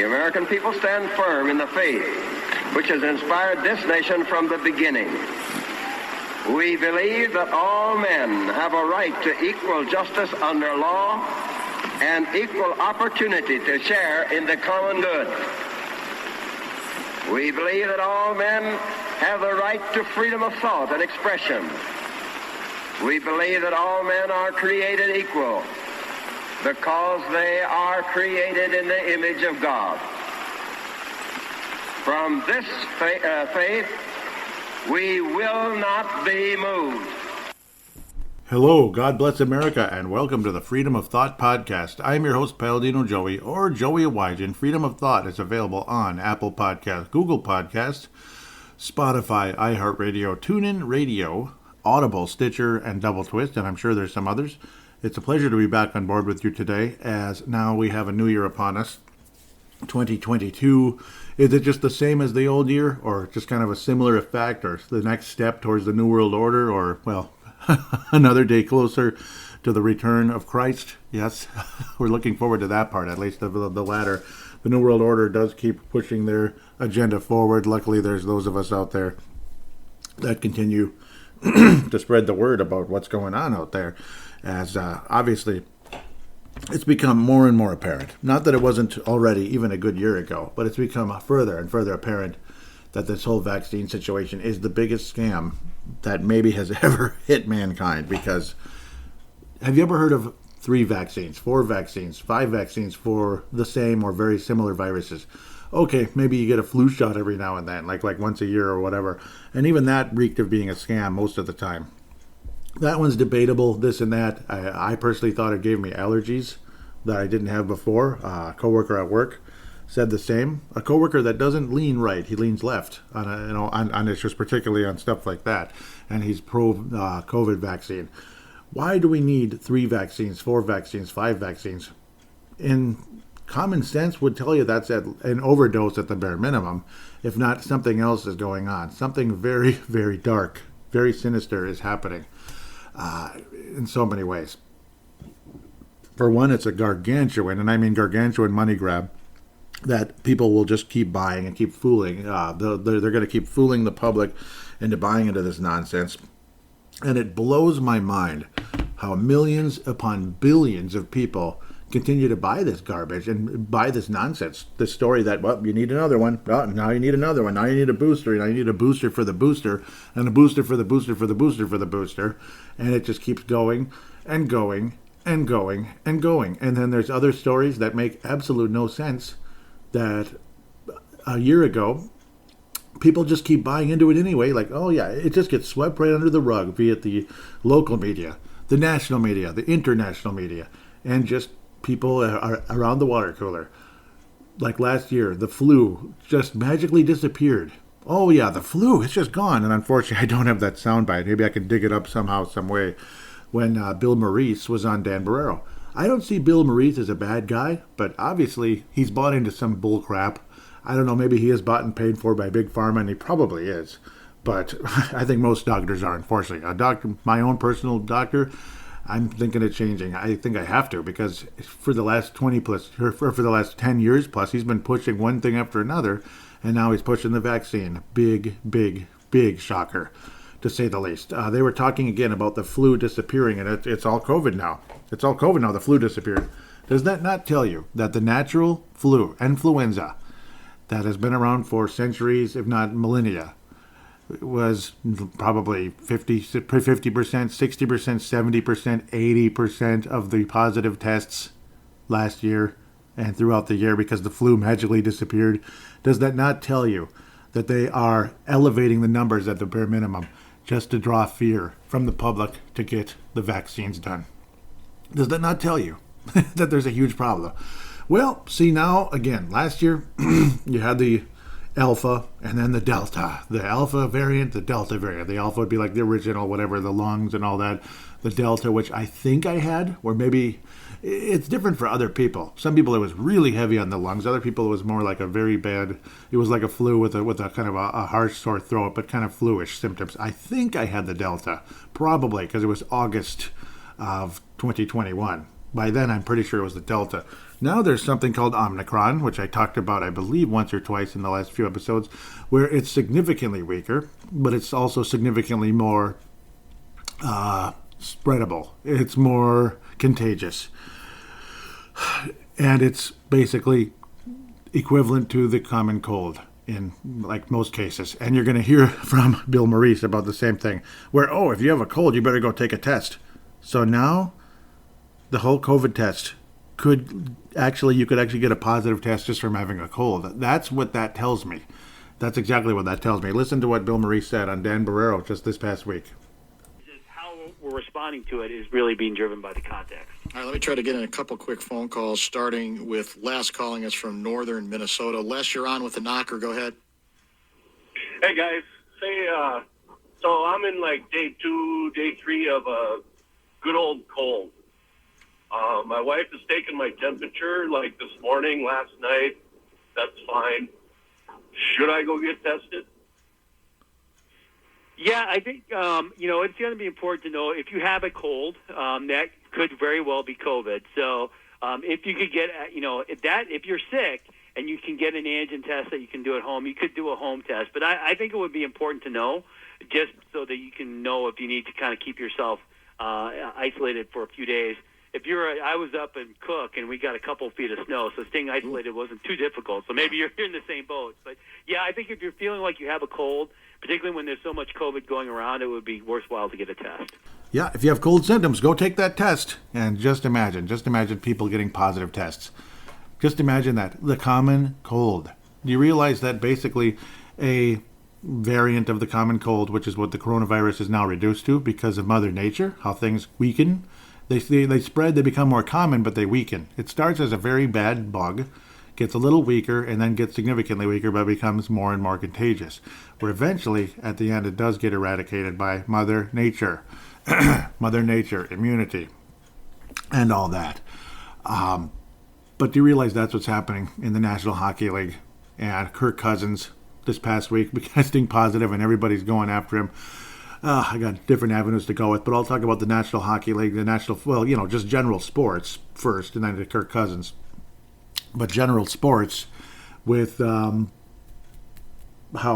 the American people stand firm in the faith which has inspired this nation from the beginning. We believe that all men have a right to equal justice under law and equal opportunity to share in the common good. We believe that all men have the right to freedom of thought and expression. We believe that all men are created equal because they are created in the image of God. From this faith, we will not be moved. Hello, God bless America, and welcome to the Freedom of Thought podcast. I'm your host, Paladino Joey, or Joey Awajan. Freedom of Thought is available on Apple Podcasts, Google Podcasts, Spotify, iHeartRadio, TuneIn Radio, Audible, Stitcher, and Double Twist, and I'm sure there's some others. It's a pleasure to be back on board with you today, as now we have a new year upon us, 2022. Is it just the same as the old year, or just kind of a similar effect, or the next step towards the New World Order, or, well, another day closer to the return of Christ? Yes, we're looking forward to that part, at least the latter. The New World Order does keep pushing their agenda forward. Luckily, there's those of us out there that continue to spread the word about what's going on out there, as obviously it's become more and more apparent. Not that it wasn't already even a good year ago, but it's become further and further apparent that this whole vaccine situation is the biggest scam that maybe has ever hit mankind. Because have you ever heard of 3 vaccines, 4 vaccines, 5 vaccines for the same or very similar viruses? Okay, maybe you get a flu shot every now and then, like once a year or whatever. And even that reeked of being a scam most of the time. That one's debatable, this and that. I personally thought it gave me allergies that I didn't have before. A coworker at work said the same. A coworker that doesn't lean right, he leans left on issues, particularly on stuff like that. And he's pro COVID vaccine. Why do we need 3 vaccines, 4 vaccines, 5 vaccines? In common sense would tell you that's an overdose at the bare minimum, if not something else is going on. Something very, very dark, very sinister is happening in so many ways. For one, it's a gargantuan, and I mean gargantuan money grab that people will just keep buying and keep fooling. They're going to keep fooling the public into buying into this nonsense. And it blows my mind how millions upon billions of people continue to buy this garbage and buy this nonsense. The story that, well, you need another one. Oh, now you need another one. Now you need a booster. Now you need a booster for the booster, and a booster for the booster for the booster for the booster. And it just keeps going and going and going and going. And then there's other stories that make absolute no sense, that a year ago, people just keep buying into it anyway. Like, oh yeah, it just gets swept right under the rug via the local media, the national media, the international media, and just people are around the water cooler. Like last year, the flu just magically disappeared. Oh yeah, the flu, it's just gone. And unfortunately, I don't have that soundbite. Maybe I can dig it up somehow, some way. When Bill Maurice was on Dan Barrero. I don't see Bill Maurice as a bad guy, but obviously he's bought into some bull crap. I don't know, maybe he is bought and paid for by Big Pharma, and he probably is. But I think most doctors are, unfortunately. A doctor, my own personal doctor, I'm thinking of changing. I think I have to, because for the last 20 plus, or for the last 10 years plus, he's been pushing one thing after another, and now he's pushing the vaccine. Big, big, big shocker, to say the least. They were talking again about the flu disappearing, and it's all COVID now. It's all COVID now, the flu disappeared. Does that not tell you that the natural flu, influenza, that has been around for centuries, if not millennia, was probably 50%, 60%, 70%, 80% of the positive tests last year and throughout the year, because the flu magically disappeared? Does that not tell you that they are elevating the numbers at the bare minimum just to draw fear from the public to get the vaccines done? Does that not tell you that there's a huge problem? Well, see now, again, last year you had the Alpha and then the Delta. The Alpha variant, the Delta variant. The Alpha would be like the original, whatever, the lungs and all that. The Delta, which I think I had, or maybe it's different for other people. Some people it was really heavy on the lungs. Other people it was more like a very bad, it was like a flu with a kind of a harsh sore throat, but kind of flu-ish symptoms. I think I had the Delta, probably, because it was August of 2021. By then, I'm pretty sure it was the Delta. Now there's something called Omicron, which I talked about, I believe, once or twice in the last few episodes, where it's significantly weaker, but it's also significantly more spreadable. It's more contagious. And it's basically equivalent to the common cold in like most cases. And you're going to hear from Bill Maurice about the same thing, where, if you have a cold, you better go take a test. So now the whole COVID test you could actually get a positive test just from having a cold. That's what that tells me. That's exactly what that tells me. Listen to what Bill Maurice said on Dan Barrero just this past week. How we're responding to it is really being driven by the context. All right, let me try to get in a couple quick phone calls, starting with Les calling us from northern Minnesota. Les, you're on with the knocker. Go ahead. Hey, guys. So I'm in like day 2, day 3 of a good old cold. My wife has taken my temperature like this morning, last night. That's fine. Should I go get tested? Yeah, I think, it's going to be important to know if you have a cold, that could very well be COVID. So if you could get, if you're sick and you can get an antigen test that you can do at home, you could do a home test. But I think it would be important to know just so that you can know if you need to kind of keep yourself isolated for a few days. I was up in Cook and we got a couple feet of snow, so staying isolated wasn't too difficult. So maybe you're in the same boat. But yeah, I think if you're feeling like you have a cold, particularly when there's so much COVID going around, it would be worthwhile to get a test. Yeah, if you have cold symptoms, go take that test. And just imagine people getting positive tests. Just imagine that, the common cold. Do you realize that basically a variant of the common cold, which is what the coronavirus is now reduced to because of Mother Nature, how things weaken, they spread, they become more common, but they weaken. It starts as a very bad bug, gets a little weaker, and then gets significantly weaker, but becomes more and more contagious. Where eventually, at the end, it does get eradicated by Mother Nature. Mother Nature, immunity, and all that. But do you realize that's what's happening in the National Hockey League? And Kirk Cousins this past week testing positive, and everybody's going after him. I got different avenues to go with, but I'll talk about the National Hockey League, just general sports first, and then to Kirk Cousins. But general sports with how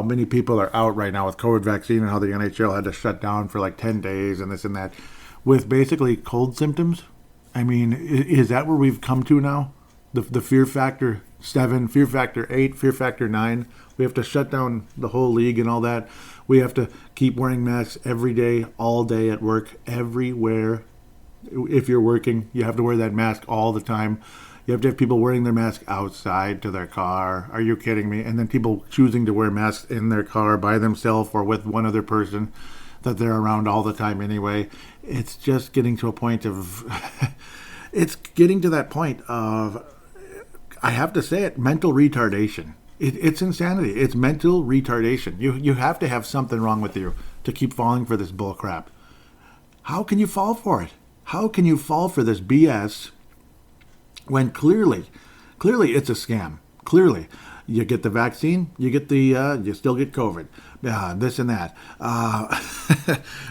many people are out right now with COVID vaccine and how the NHL had to shut down for like 10 days and this and that with basically cold symptoms. I mean, is that where we've come to now? The fear factor 7, fear factor 8, fear factor 9. We have to shut down the whole league and all that. We have to keep wearing masks every day, all day at work, everywhere. If you're working, you have to wear that mask all the time. You have to have people wearing their mask outside to their car. Are you kidding me? And then people choosing to wear masks in their car by themselves or with one other person that they're around all the time anyway. It's just getting to a point of... it's getting to that point of, I have to say it, mental retardation. It's insanity. It's mental retardation. You have to have something wrong with you to keep falling for this bull crap. How can you fall for it? How can you fall for this BS when clearly it's a scam? Clearly, you get the vaccine, you still get COVID, this and that.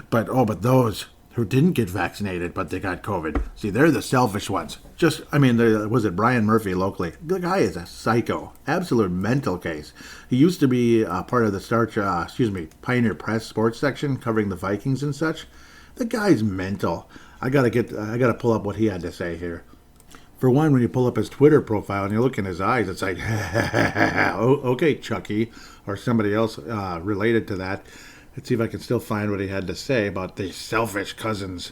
But those who didn't get vaccinated, but they got COVID. See, they're the selfish ones. Was it Brian Murphy locally? The guy is a psycho, absolute mental case. He used to be part of the Pioneer Press sports section covering the Vikings and such. The guy's mental. I gotta pull up what he had to say here. For one, when you pull up his Twitter profile and you look in his eyes, it's like, okay, Chucky, or somebody else related to that. Let's see if I can still find what he had to say about the selfish Cousins.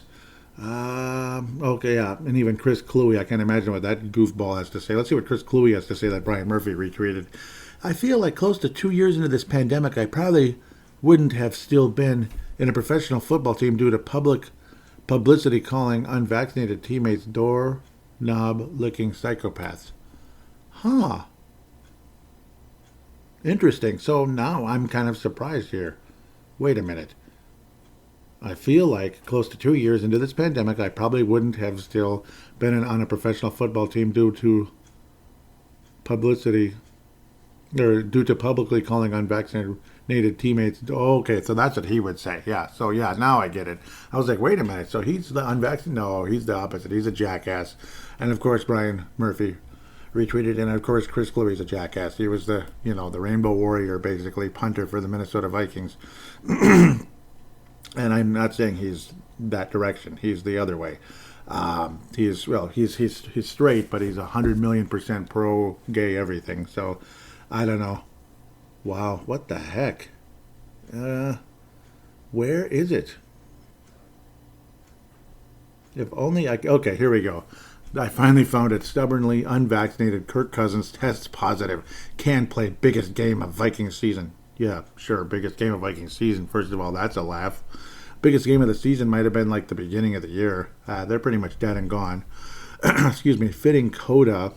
And even Chris Cluey, I can't imagine what that goofball has to say. Let's see what Chris Cluey has to say that Brian Murphy retweeted. I feel like close to 2 years into this pandemic, I probably wouldn't have still been in a professional football team due to public publicity calling unvaccinated teammates doorknob-licking psychopaths. Huh. Interesting. So now I'm kind of surprised here. Wait a minute. I feel like close to 2 years into this pandemic, I probably wouldn't have still been on a professional football team due to publicity, or due to publicly calling unvaccinated teammates. Okay, so that's what he would say. Yeah, so yeah, now I get it. I was like, wait a minute, so he's the unvaccinated? No, he's the opposite. He's a jackass. And of course, Brian Murphy retweeted, and of course Chris Cleary's a jackass. He was the Rainbow Warrior, basically punter for the Minnesota Vikings. And I'm not saying he's that direction. He's the other way. He's straight, but he's 100,000,000% pro gay everything. So I don't know. Wow, what the heck? Where is it? If only I... Okay, here we go. I finally found it. Stubbornly unvaccinated Kirk Cousins tests positive. Can play biggest game of Viking season. Yeah, sure, biggest game of Viking season. First of all, that's a laugh. Biggest game of the season might have been like the beginning of the year. They're pretty much dead and gone. Excuse me. Fitting coda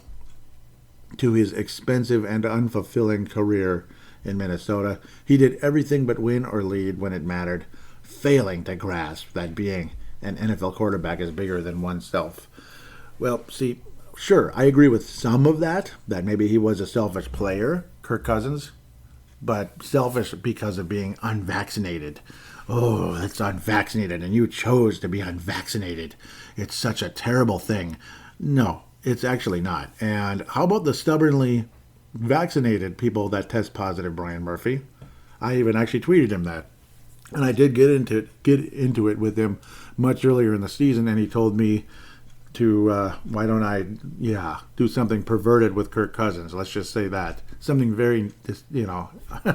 to his expensive and unfulfilling career in Minnesota. He did everything but win or lead when it mattered, failing to grasp that being an NFL quarterback is bigger than oneself. Well, see, sure, I agree with some of that maybe he was a selfish player, Kirk Cousins, but selfish because of being unvaccinated. Oh, that's unvaccinated, and you chose to be unvaccinated. It's such a terrible thing. No, it's actually not. And how about the stubbornly vaccinated people that test positive, Brian Murphy? I even actually tweeted him that. And I did get into it with him much earlier in the season, and he told me to, why don't I, do something perverted with Kirk Cousins. Let's just say that. Something very,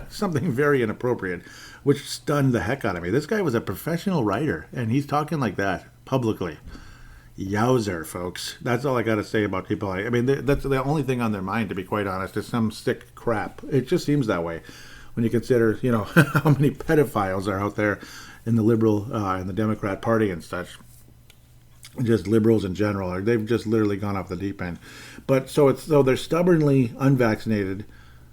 something very inappropriate, which stunned the heck out of me. This guy was a professional writer, and he's talking like that publicly. Yowzer, folks. That's all I got to say about people. I mean, that's the only thing on their mind, to be quite honest, is some sick crap. It just seems that way when you consider, how many pedophiles are out there in the liberal and the Democrat Party and such. Just liberals in general. They've just literally gone off the deep end. But so they're stubbornly unvaccinated.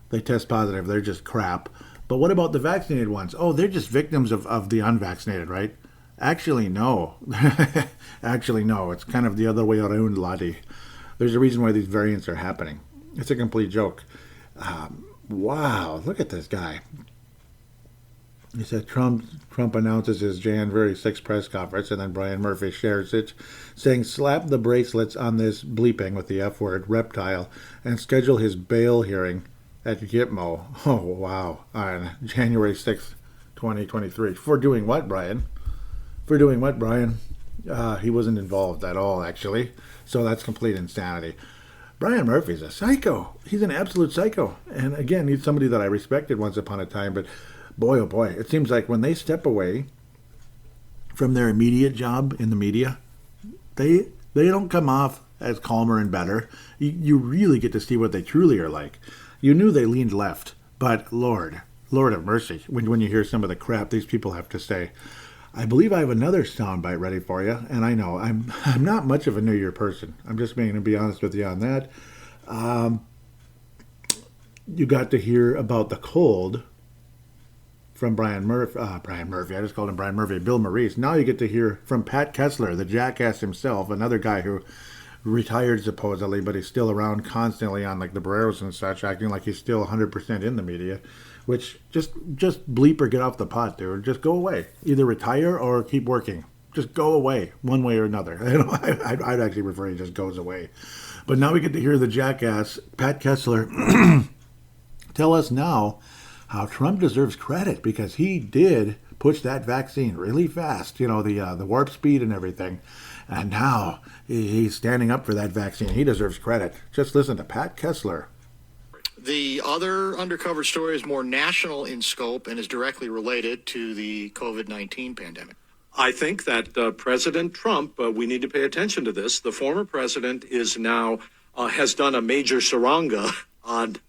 They test positive. They're just crap. But what about the vaccinated ones? Oh, they're just victims of the unvaccinated, right? Actually, no. Actually, no. It's kind of the other way around, laddie. There's a reason why these variants are happening. It's a complete joke. Wow, look at this guy. He said Trump announces his January 6th press conference, and then Brian Murphy shares it, saying slap the bracelets on this bleeping with the F word, reptile, and schedule his bail hearing at Gitmo. Oh, wow. On January 6th, 2023. For doing what, Brian? He wasn't involved at all, actually. So that's complete insanity. Brian Murphy's a psycho. He's an absolute psycho. And again, he's somebody that I respected once upon a time, but boy, oh boy, it seems like when they step away from their immediate job in the media, they don't come off as calmer and better. You really get to see what they truly are like. You knew they leaned left, but Lord of mercy, when you hear some of the crap these people have to say. I believe I have another soundbite ready for you, and I know I'm not much of a New Year person. I'm just going to be honest with you on that. You got to hear about the cold from Brian Murphy. I just called him Brian Murphy. Bill Maurice. Now you get to hear from Pat Kessler, the jackass himself, another guy who retired supposedly, but he's still around constantly on like the Barreros and such, acting like he's still 100% in the media. Which just bleep or get off the pot, dude. Just go away. Either retire or keep working. Just go away, one way or another. I'd actually prefer he just goes away. But now we get to hear the jackass Pat Kessler tell us now how Trump deserves credit because he did push that vaccine really fast. The warp speed and everything. And now he's standing up for that vaccine. He deserves credit. Just listen to Pat Kessler. The other undercover story is more national in scope and is directly related to the COVID-19 pandemic. I think that President Trump, we need to pay attention to this. The former president is now has done a major saranga on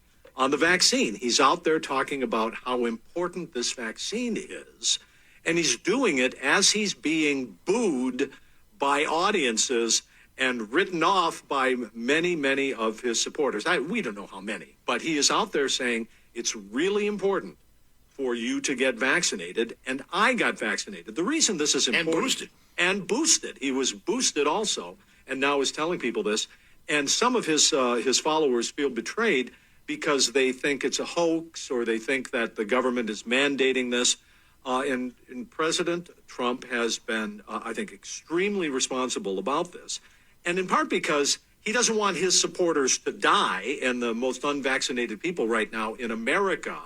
the vaccine. He's out there talking about how important this vaccine is, and he's doing it as he's being booed by audiences and written off by many, many of his supporters. We don't know how many, but he is out there saying it's really important for you to get vaccinated, and I got vaccinated. The reason this is important... And boosted. He was boosted also, and now is telling people this. And some of his followers feel betrayed because they think it's a hoax or they think that the government is mandating this. And President Trump has been, I think, extremely responsible about this. And in part because he doesn't want his supporters to die, and the most unvaccinated people right now in America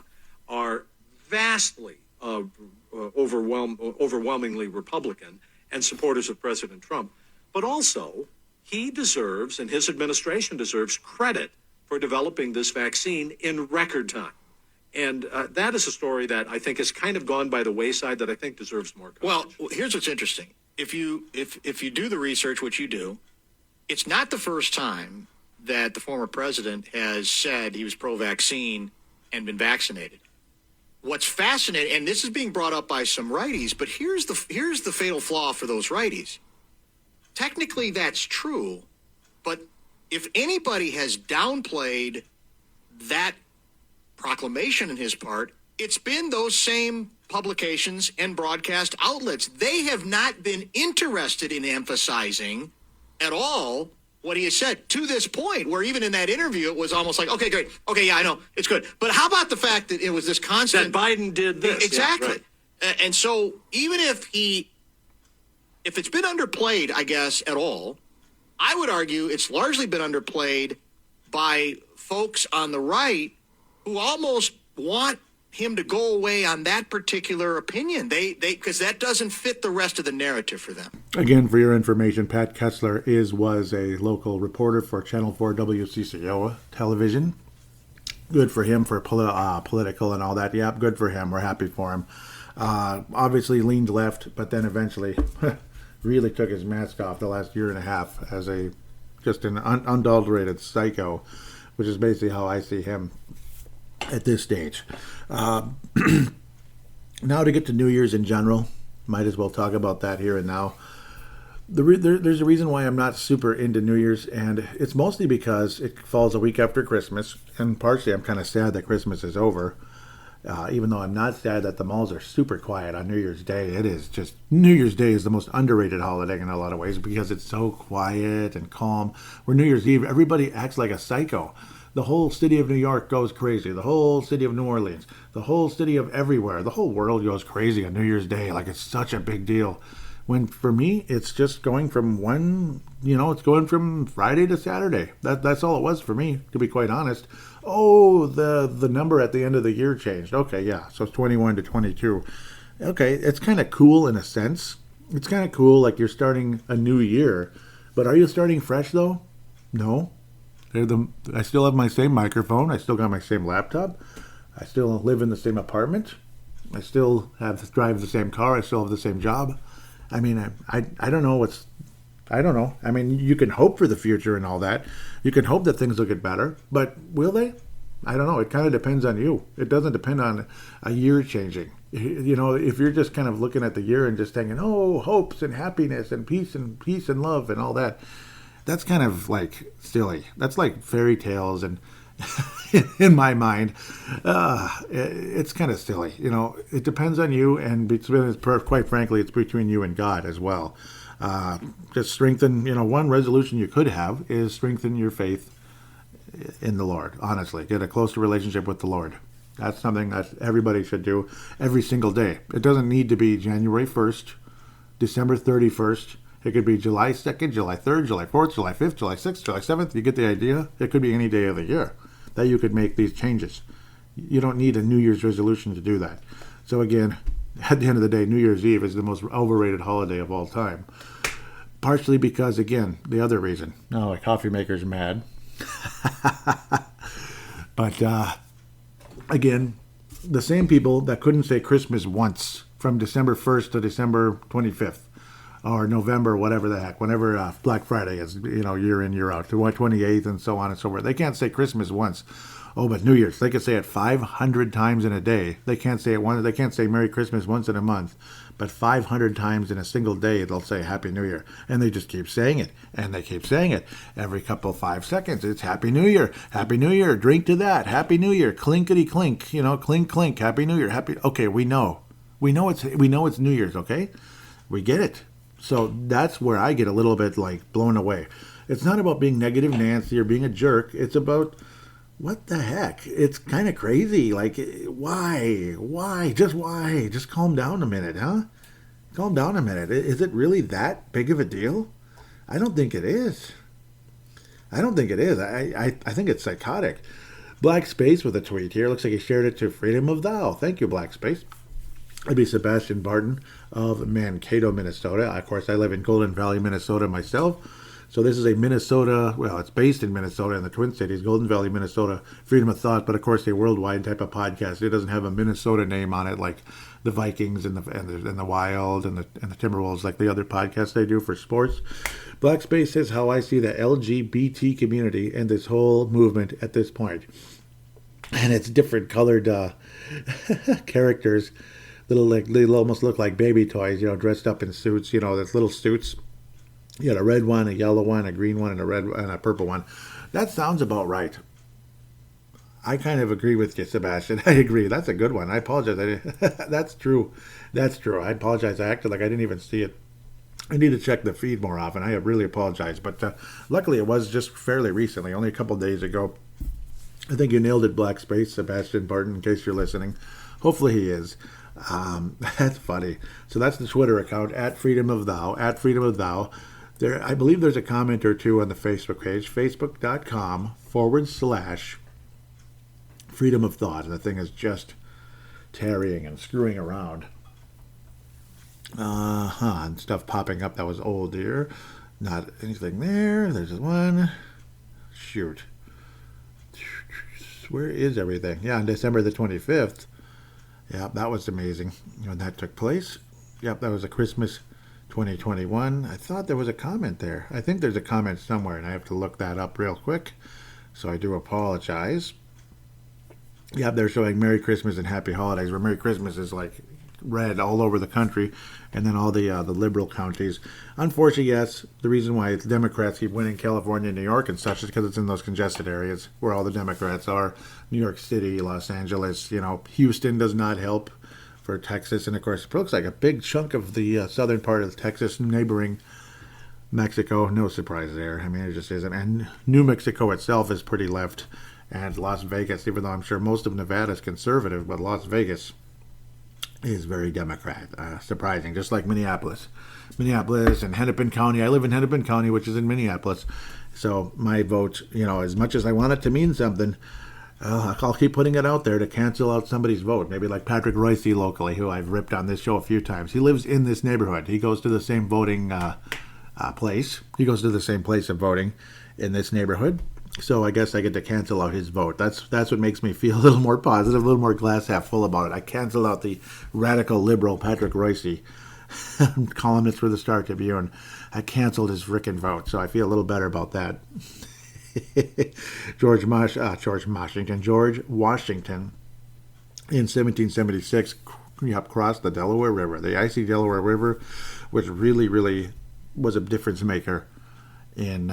are vastly overwhelmingly Republican and supporters of President Trump. But also, he deserves, and his administration deserves, credit for developing this vaccine in record time. And that is a story that I think has kind of gone by the wayside that I think deserves more coverage. Well, here's what's interesting. If you do the research, which you do, it's not the first time that the former president has said he was pro-vaccine and been vaccinated. What's fascinating, and this is being brought up by some righties, but here's the fatal flaw for those righties. Technically, that's true, but if anybody has downplayed that proclamation in his part, it's been those same publications and broadcast outlets. They have not been interested in emphasizing at all what he has said to this point, where even in that interview, it was almost like, okay, great. Okay, yeah, I know. It's good. But how about the fact that it was this constant... That Biden did this. Exactly. Yeah, right. And so even if it's been underplayed, I guess, at all, I would argue it's largely been underplayed by folks on the right who almost want him to go away on that particular opinion. They because that doesn't fit the rest of the narrative for them. Again, for your information, Pat Kessler was a local reporter for Channel 4 WCCO television. Good for him for political and all that. Yep, good for him. We're happy for him. Obviously leaned left, but then eventually really took his mask off the last year and a half as just an unadulterated psycho, which is basically how I see him at this stage. Now to get to New Year's in general, might as well talk about that here and now. There's a reason why I'm not super into New Year's, and it's mostly because it falls a week after Christmas, and partially I'm kind of sad that Christmas is over, even though I'm not sad that the malls are super quiet on New Year's Day. It is just, New Year's Day is the most underrated holiday in a lot of ways because it's so quiet and calm. Where New Year's Eve, everybody acts like a psycho. The whole city of New York goes crazy. The whole city of New Orleans. The whole city of everywhere. The whole world goes crazy on New Year's Day. Like, it's such a big deal. When, for me, it's just going from it's going from Friday to Saturday. That's all it was for me, to be quite honest. Oh, the number at the end of the year changed. Okay, yeah, so it's 21 to 22. Okay, it's kind of cool in a sense. It's kind of cool, like you're starting a new year. But are you starting fresh, though? No. I still have my same microphone. I still got my same laptop. I still live in the same apartment. I still drive the same car. I still have the same job. I mean, I don't know I don't know. I mean, you can hope for the future and all that. You can hope that things will get better, but will they? I don't know. It kind of depends on you. It doesn't depend on a year changing. If you're just kind of looking at the year and just thinking, oh, hopes and happiness and peace and love and all that, that's kind of like silly. That's like fairy tales, and in my mind, it's kind of silly. It depends on you, and quite frankly, it's between you and God as well. Just strengthen. One resolution you could have is strengthen your faith in the Lord. Honestly, get a closer relationship with the Lord. That's something that everybody should do every single day. It doesn't need to be January 1st, December 31st. It could be July 2nd, July 3rd, July 4th, July 5th, July 6th, July 7th. You get the idea? It could be any day of the year that you could make these changes. You don't need a New Year's resolution to do that. So again, at the end of the day, New Year's Eve is the most overrated holiday of all time. Partially because, again, the other reason. Oh, a coffee maker's mad. But, again, the same people that couldn't say Christmas once from December 1st to December 25th. Or November, whatever the heck, whenever Black Friday is, year in, year out, to 28th and so on and so forth. They can't say Christmas once. Oh, but New Year's, they can say it 500 times in a day. They can't say it once. They can't say Merry Christmas once in a month. But 500 times in a single day, they'll say Happy New Year. And they just keep saying it. And they keep saying it. Every couple of 5 seconds, it's Happy New Year. Happy New Year. Drink to that. Happy New Year. Clinkety clink. Clink clink. Happy New Year. Okay, we know. We know it's New Year's, okay? We get it. So that's where I get a little bit blown away. It's not about being negative Nancy or being a jerk. It's about, what the heck? It's kind of crazy. Why? Just why? Just calm down a minute, huh? Calm down a minute. Is it really that big of a deal? I don't think it is. I don't think it is. I think it's psychotic. Black Space with a tweet here. Looks like he shared it to Freedom of Thou. Thank you, Black Space. I'd be Sebastian Barton of Mankato, Minnesota. Of course, I live in Golden Valley, Minnesota myself. So this is a Minnesota, well, it's based in Minnesota in the Twin Cities, Golden Valley, Minnesota, Freedom of Thought, but of course a worldwide type of podcast. It doesn't have a Minnesota name on it like the Vikings and the Wild and the Timberwolves, like the other podcasts they do for sports. Black Space says how I see the LGBT community and this whole movement at this point. And it's different colored characters. They almost look like baby toys, dressed up in suits, those little suits. You got a red one, a yellow one, a green one, and a red and a purple one. That sounds about right. I kind of agree with you, Sebastian. I agree. That's a good one. I apologize. That's true. That's true. I apologize. I acted like I didn't even see it. I need to check the feed more often. I really apologize. But luckily, it was just fairly recently, only a couple days ago. I think you nailed it, Black Space, Sebastian Barton, in case you're listening. Hopefully he is. That's funny. So that's the Twitter account, at Freedom of Thou. There, I believe there's a comment or two on the Facebook page, facebook.com/freedom of thought. And the thing is just tarrying and screwing around. And stuff popping up that was old here. Not anything there. There's one. Shoot. Where is everything? Yeah, on December the 25th. Yeah, that was amazing when that took place. Yep, that was a Christmas 2021. I thought there was a comment there. I think there's a comment somewhere, and I have to look that up real quick. So I do apologize. Yep, they're showing Merry Christmas and Happy Holidays, where Merry Christmas is like red all over the country, and then all the liberal counties. Unfortunately, yes, the reason why it's Democrats keep winning California, New York, and such is because it's in those congested areas where all the Democrats are. New York City, Los Angeles, Houston does not help for Texas, and of course, it looks like a big chunk of the southern part of Texas, neighboring Mexico. No surprise there. I mean, it just isn't. And New Mexico itself is pretty left, and Las Vegas, even though I'm sure most of Nevada is conservative, but Las Vegas is very Democrat. Surprising, just like Minneapolis and Hennepin County. I live in Hennepin County, which is in Minneapolis. So my vote, as much as I want it to mean something, I'll keep putting it out there to cancel out somebody's vote. Maybe like Patrick Royce locally, who I've ripped on this show a few times. He lives in this neighborhood. He goes to the same voting place. He goes to the same place of voting in this neighborhood. So I guess I get to cancel out his vote. That's what makes me feel a little more positive, a little more glass half full about it. I cancel out the radical liberal Patrick Royce, columnist for the Star Tribune. I canceled his frickin' vote, so I feel a little better about that. George Washington in 1776 crossed the Delaware River. The icy Delaware River, which really, really was a difference maker in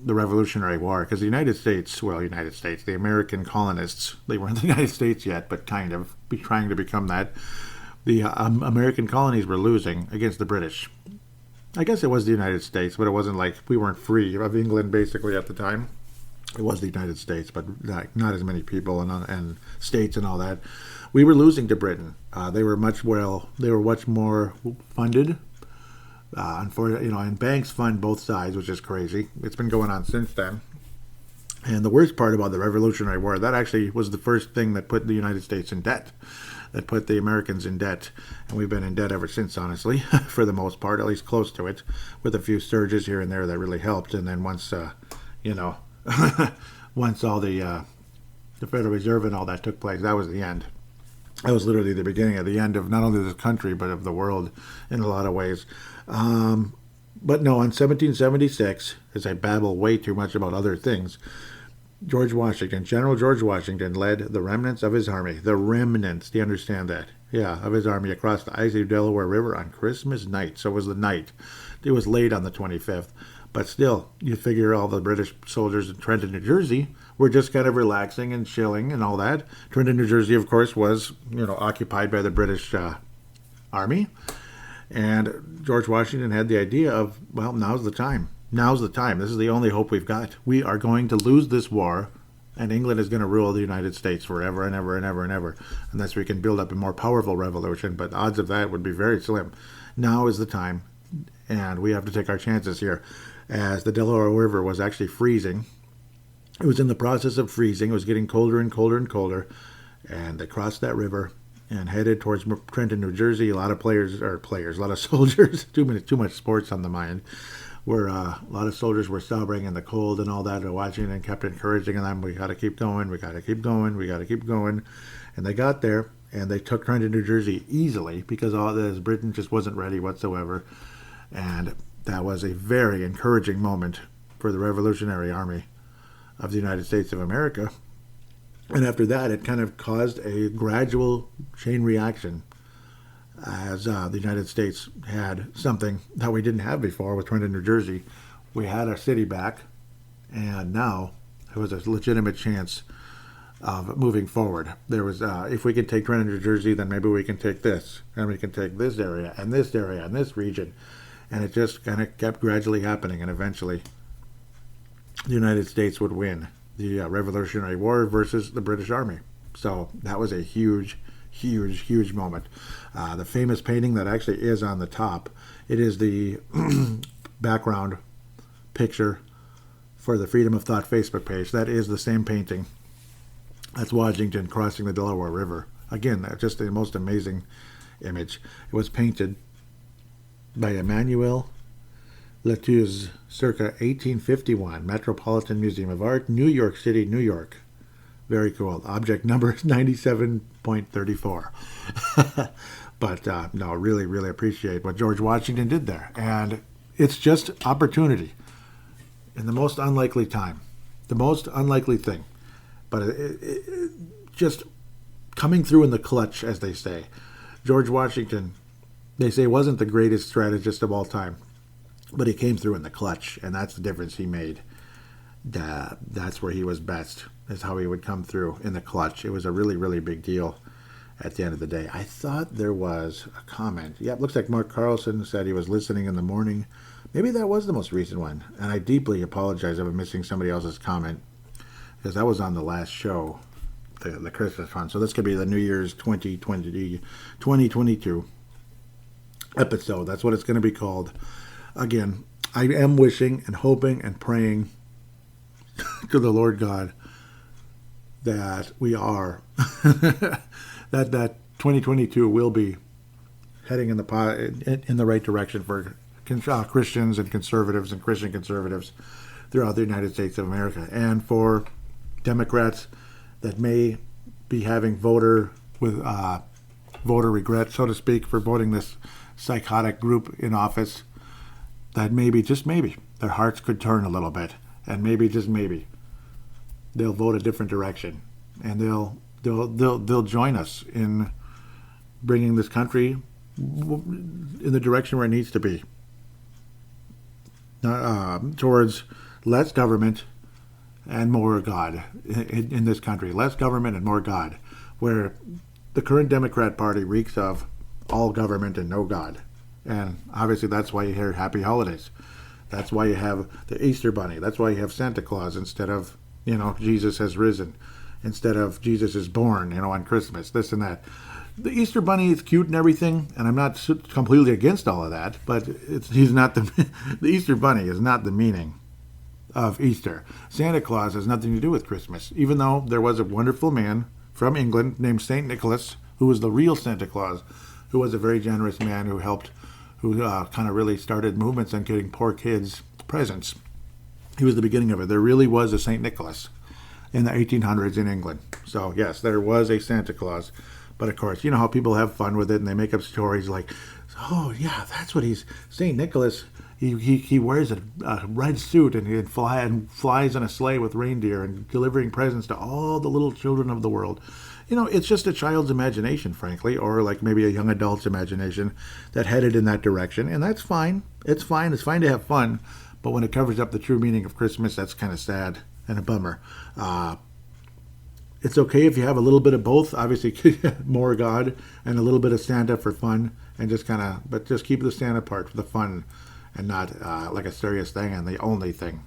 the Revolutionary War, because the the American colonists, they weren't the United States yet, but kind of trying to become that. The American colonies were losing against the British. I guess it was the United States, but it wasn't like we weren't free of England basically at the time. It was the United States, but not as many people and states and all that. We were losing to Britain. They were much more funded. And banks fund both sides, which is crazy. It's been going on since then. And the worst part about the Revolutionary War, that actually was the first thing that put the United States in debt, that put the Americans in debt. And we've been in debt ever since, honestly, for the most part, at least close to it, with a few surges here and there that really helped. And then once once all the Federal Reserve and all that took place, that was the end. That was literally the beginning of the end of not only this country, but of the world in a lot of ways. But no, in 1776, as I babble way too much about other things, General George Washington led the remnants of his army. The remnants, do you understand that? Yeah, of his army across the icy Delaware River on Christmas night. So it was the night. It was late on the 25th. But still, you figure all the British soldiers in Trenton, New Jersey were just kind of relaxing and chilling and all that. Trenton, New Jersey, of course, was, occupied by the British army. And George Washington had the idea of, well, now's the time. Now's the time. This is the only hope we've got. We are going to lose this war, and England is going to rule the United States forever and ever and ever and ever, unless we can build up a more powerful revolution. But odds of that would be very slim. Now is the time, and we have to take our chances here. as the Delaware River was actually freezing. It was in the process of freezing. It was getting colder and colder and colder. And they crossed that river and headed towards Trenton, New Jersey. A lot of a lot of soldiers, too much sports on the mind, where a lot of soldiers were suffering in the cold and all that, and watching and kept encouraging them, we got to keep going, we got to keep going, we got to keep going. And they got there, and they took Trenton, New Jersey easily, because all this Britain just wasn't ready whatsoever. And that was a very encouraging moment for the Revolutionary Army of the United States of America. And after that, it kind of caused a gradual chain reaction, as the United States had something that we didn't have before with Trenton, New Jersey. We had our city back, and now there was a legitimate chance of moving forward. There was, if we could take Trenton, New Jersey, then maybe we can take this, and we can take this area, and this area, and this region. And it just kind of kept gradually happening, and eventually the United States would win the Revolutionary War versus the British Army. So that was a huge, huge, huge moment. The famous painting that actually is on the top, it is the background picture for the Freedom of Thought Facebook page. That is the same painting. That's Washington crossing the Delaware River. Again, just the most amazing image. It was painted by Emmanuel Letuz, circa 1851, Metropolitan Museum of Art, New York City, New York. Very cool. Object number is 97.34. But no, really, really appreciate what George Washington did there. And it's just opportunity in the most unlikely time, the most unlikely thing. But it just coming through in the clutch, as they say. George Washington, they say, wasn't the greatest strategist of all time, but he came through in the clutch, and that's the difference he made. That's where he was best, is how he would come through in the clutch. It was a really, really big deal at the end of the day. I thought there was a comment. Yeah, it looks like Mark Carlson said he was listening in the morning. Maybe that was the most recent one, and I deeply apologize if I'm missing somebody else's comment, because that was on the last show, the Christmas one. So this could be the New Year's 2022 episode. That's what it's going to be called. Again, I am wishing and hoping and praying to the Lord God that we are, that 2022 will be heading in the right direction for Christians and conservatives and Christian conservatives throughout the United States of America, and for Democrats that may be having voter regret, so to speak, for voting this psychotic group in office. That maybe, just maybe, their hearts could turn a little bit, and maybe, just maybe, they'll vote a different direction, and they'll join us in bringing this country in the direction where it needs to be, towards less government and more God in this country. Less government and more God, where the current Democrat Party reeks of all government and no God. And obviously that's why you hear Happy Holidays. That's why you have the Easter Bunny. That's why you have Santa Claus instead of, Jesus has risen. Instead of Jesus is born, on Christmas, this and that. The Easter Bunny is cute and everything, and I'm not completely against all of that, but he's not the Easter Bunny is not the meaning of Easter. Santa Claus has nothing to do with Christmas, even though there was a wonderful man from England named St. Nicholas, who was the real Santa Claus, who was a very generous man who kind of really started movements on getting poor kids presents. He was the beginning of it. There really was a St. Nicholas in the 1800s in England. So yes, there was a Santa Claus. But of course, you know how people have fun with it, and they make up stories like, oh yeah, that's what he's, St. Nicholas, he wears a red suit and flies in a sleigh with reindeer and delivering presents to all the little children of the world. It's just a child's imagination, frankly, or like maybe a young adult's imagination that headed in that direction, and that's fine. It's fine. It's fine to have fun, but when it covers up the true meaning of Christmas, that's kind of sad and a bummer. It's okay if you have a little bit of both, obviously more God and a little bit of Santa for fun, and just keep the Santa part for the fun and not like a serious thing and the only thing.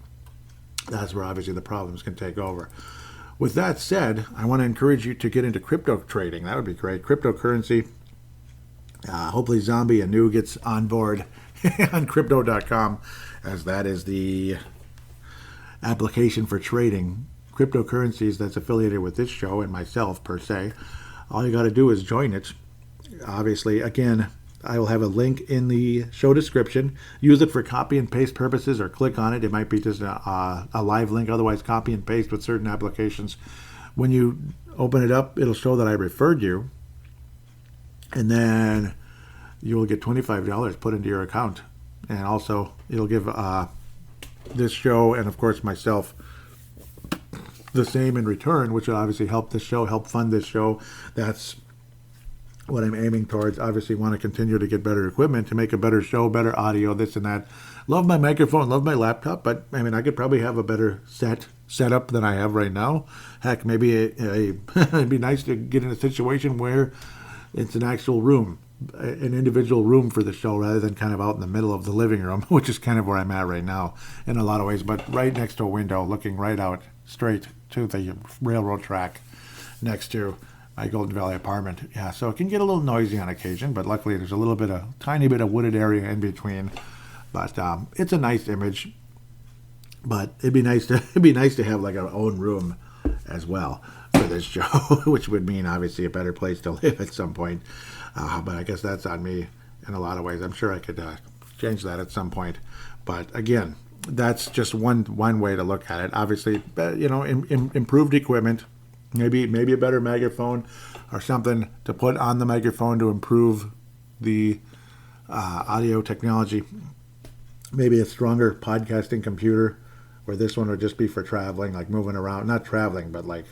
That's where obviously the problems can take over. With that said, I want to encourage you to get into crypto trading. That would be great. Cryptocurrency. Hopefully Zombie and New gets on board on crypto.com, as that is the application for trading cryptocurrencies that's affiliated with this show and myself per se. All you got to do is join it. Obviously, again, I will have a link in the show description. Use it for copy and paste purposes or click on it. It might be just a live link. Otherwise, copy and paste with certain applications. When you open it up, it'll show that I referred you. And then you will get $25 put into your account. And also, it'll give this show and, of course, myself the same in return, which will obviously help this show, help fund this show. That's what I'm aiming towards. Obviously want to continue to get better equipment to make a better show, better audio, this and that. Love my microphone, love my laptop, but I mean, I could probably have a better setup than I have right now. Heck, maybe it'd be nice to get in a situation where it's an actual room, an individual room for the show rather than kind of out in the middle of the living room, which is kind of where I'm at right now in a lot of ways, but right next to a window looking right out straight to the railroad track next to my Golden Valley apartment. Yeah, so it can get a little noisy on occasion, but luckily there's a tiny bit of wooded area in between. But it's a nice image. But it'd be nice to have like our own room as well for this show, which would mean obviously a better place to live at some point. But I guess that's on me in a lot of ways. I'm sure I could change that at some point. But again, that's just one way to look at it. Obviously, improved equipment. Maybe a better microphone or something to put on the microphone to improve the audio technology. Maybe a stronger podcasting computer, where this one would just be for traveling, like moving around. Not traveling, but like,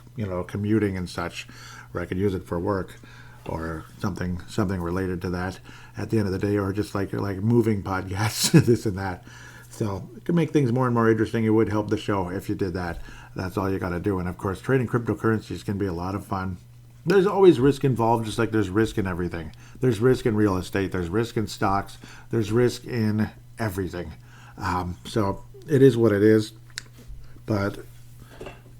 commuting and such, where I could use it for work or something related to that at the end of the day, or just like moving podcasts, this and that. So it can make things more and more interesting. It would help the show if you did that. That's all you got to do. And of course, trading cryptocurrencies can be a lot of fun. There's always risk involved, just like there's risk in everything. There's risk in real estate. There's risk in stocks. There's risk in everything. So it is what it is. But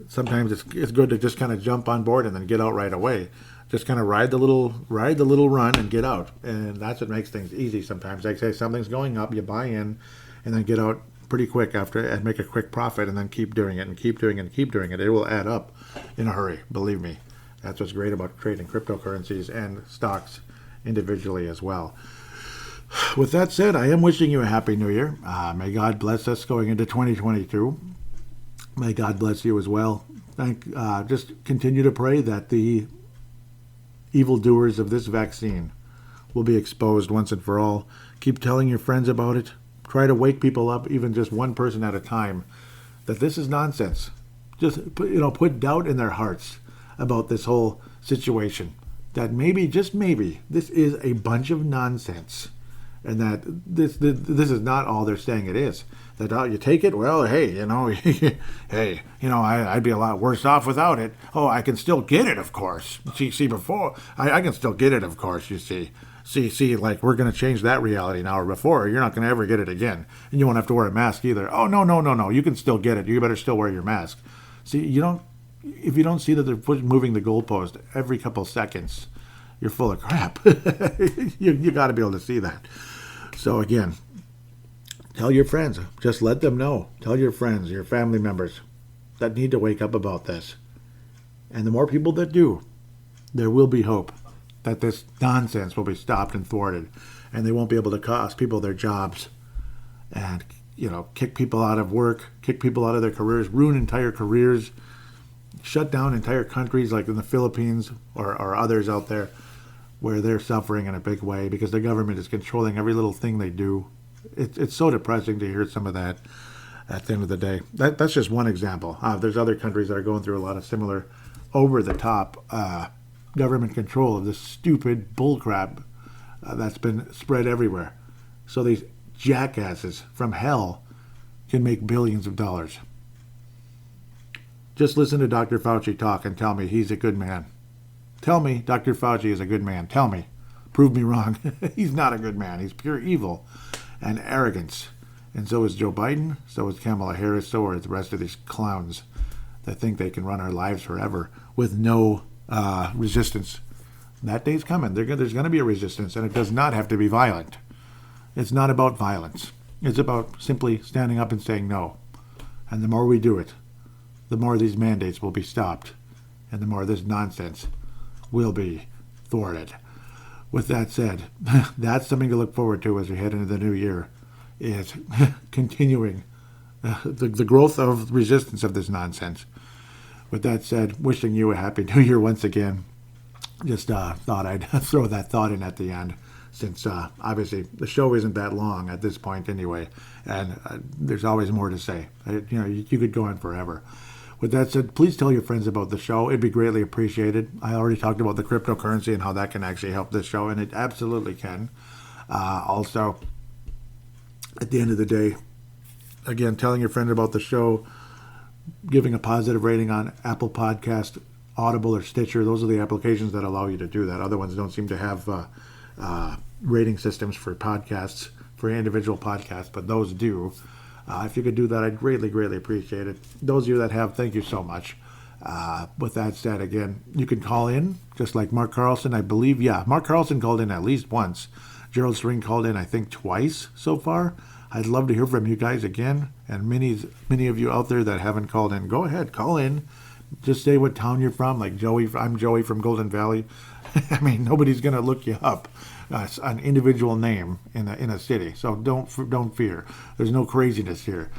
sometimes it's good to just kind of jump on board and then get out right away. Just kind of ride the little run and get out. And that's what makes things easy sometimes. Like say something's going up, you buy in, and then get out pretty quick after and make a quick profit, and then keep doing it and keep doing it and keep doing it. It will add up in a hurry, believe me. That's what's great about trading cryptocurrencies and stocks individually as well. With that said, I am wishing you a happy new year. May God bless us going into 2022. May God bless you as well. Just continue to pray that the evildoers of this vaccine will be exposed once and for all. Keep telling your friends about it. Try to wake people up, even just one person at a time, that this is nonsense. Just put doubt in their hearts about this whole situation. That maybe, just maybe, this is a bunch of nonsense, and that this is not all they're saying it is. That you take it, well, hey, I'd be a lot worse off without it. Oh, I can still get it, of course. See, before I can still get it, of course. You see. See, like we're going to change that reality now. Or before, you're not going to ever get it again, and you won't have to wear a mask either. Oh no, you can still get it. You better still wear your mask. See, if you don't see that they're moving the goalpost every couple seconds, you're full of crap. you got to be able to see that. So again, tell your friends. Just let them know. Tell your friends, your family members that need to wake up about this. And the more people that do, there will be hope that this nonsense will be stopped and thwarted, and they won't be able to cost people their jobs and, kick people out of work, kick people out of their careers, ruin entire careers, shut down entire countries like in the Philippines or others out there where they're suffering in a big way because the government is controlling every little thing they do. It's so depressing to hear some of that at the end of the day. That's just one example. There's other countries that are going through a lot of similar over-the-top government control of this stupid bullcrap that's been spread everywhere. So these jackasses from hell can make billions of dollars. Just listen to Dr. Fauci talk and tell me he's a good man. Tell me Dr. Fauci is a good man. Tell me. Prove me wrong. He's not a good man. He's pure evil and arrogance. And so is Joe Biden. So is Kamala Harris. So are the rest of these clowns that think they can run our lives forever with no resistance. That day's coming. There's going to be a resistance, and it does not have to be violent. It's not about violence. It's about simply standing up and saying no. And the more we do it, the more these mandates will be stopped, and the more this nonsense will be thwarted. With that said, that's something to look forward to as we head into the new year, is continuing the growth of resistance of this nonsense. With that said, wishing you a happy new year once again. Just thought I'd throw that thought in at the end, since obviously the show isn't that long at this point anyway, and there's always more to say. You could go on forever. With that said, please tell your friends about the show. It'd be greatly appreciated. I already talked about the cryptocurrency and how that can actually help this show, and it absolutely can. Also, at the end of the day, again, telling your friend about the show, giving a positive rating on Apple Podcast, Audible, or Stitcher. Those are the applications that allow you to do that. Other ones don't seem to have rating systems for podcasts, for individual podcasts, but those do. If you could do that, I'd greatly, greatly appreciate it. Those of you that have, thank you so much. With that said, again, you can call in, just like Mark Carlson, I believe. Yeah, Mark Carlson called in at least once. Gerald String called in, I think, twice so far. I'd love to hear from you guys again. And many of you out there that haven't called in, go ahead, call in. Just say what town you're from, like Joey. I'm Joey from Golden Valley. I mean, nobody's going to look you up. An individual name in a city, so don't fear. There's no craziness here.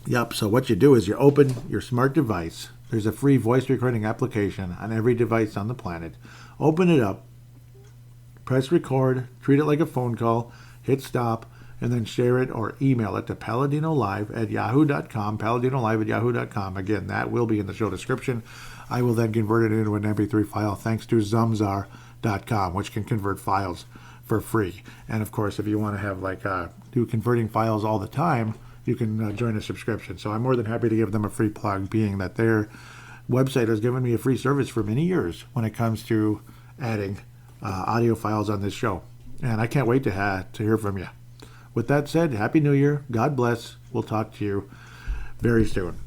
Yep. So what you do is you open your smart device. There's a free voice recording application on every device on the planet. Open it up, press record, treat it like a phone call, hit stop, and then share it or email it to paladinolive@yahoo.com. Paladinolive@yahoo.com. Again, that will be in the show description. I will then convert it into an MP3 file thanks to Zamzar.com, which can convert files for free. And of course, if you want to have do converting files all the time, you can join a subscription. So I'm more than happy to give them a free plug, being that their website has given me a free service for many years when it comes to adding audio files on this show. And I can't wait to hear from you. With that said, Happy New Year. God bless. We'll talk to you very soon.